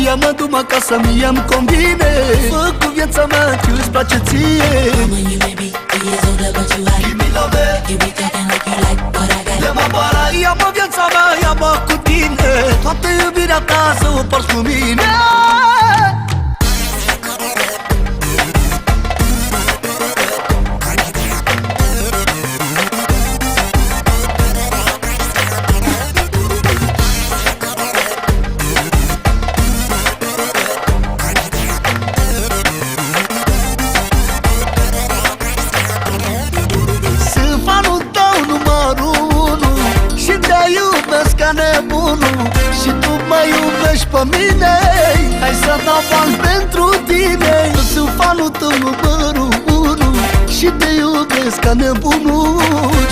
Ia-mă, du-mă acasă, mie-mi convine. Fă cu viața mea ce-ți place ție. Mama, you may be 3 years older, but you hide. Give me love, you be talking like you like what I got. Ia-mă, bara, ia-mă viața mea, ia-mă cu tine. Toată iubirea ta să o porți cu mine. Și tu mă iubești pe mine. Hai să dau bani pentru tine. Eu sunt fanul tău numărul 1 și te iubesc ca nebunul.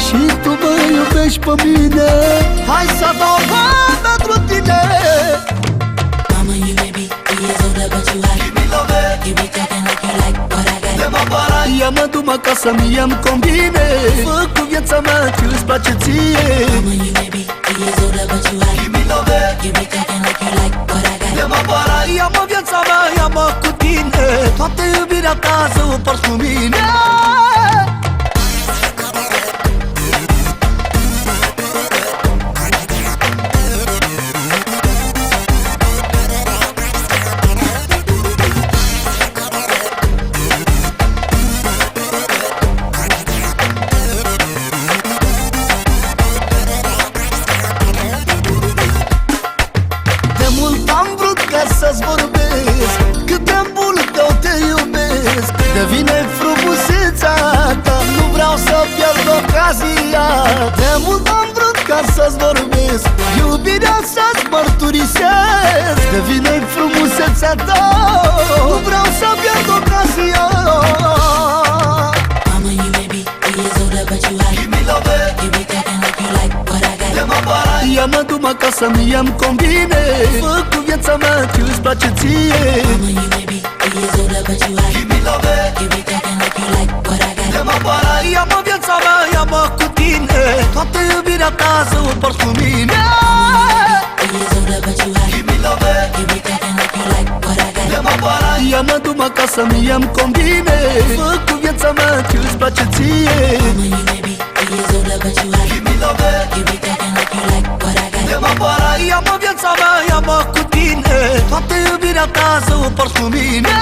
Și tu mă iubești pe mine. Hai să dau bani pentru tine. Mama, you may be 3 years older, but you hide. Give me love, you be talking like you like what I got. Ia-mă, du-mă acasă, mie-mi convine. Fă cu viața mea ce-ți place ție. Mama, you may be 3 years older, but you hide. Give me love, you be talking like you like what I got. Ia-mă viața mea, ia-mă cu tine. Toată iubirea ta să o porți cu mine. Să-ți vorbesc cât de mult eu te iubesc. Devine frumusețea ta, nu vreau să pierd ocazia. De mult am vrut ca să-ți vorbesc, iubirea să-ți mărturisesc. Devine frumusețea ta, nu vreau să pierd ocazia. Mama, you may be 3 years older, but you hide. Give me love, you be talking like you like what I got. Ia-mă, du-mă acasă, mie-mi convine. Fă cu viața mea ce-ți place ție. Mama, you may be 3 years older, but you hide. Give me love, you be talking like you like what I got. Ia-mă viața mea, ia-mă cu tine. Toată iubirea ta să o porți cu mine. 3 years older, but you hide. Give me love, you be talking like you like what I got. Ia-mă, du-mă acasă, mie-mi convine. Fă cu viața mea ce-ți place ție. Mama, you may be 3 years older, but you hide. Give me love, you be talking like you like what I got. Ia-mă viața mea, ia-mă cu tine. Toată iubirea ta să o porți cu mine.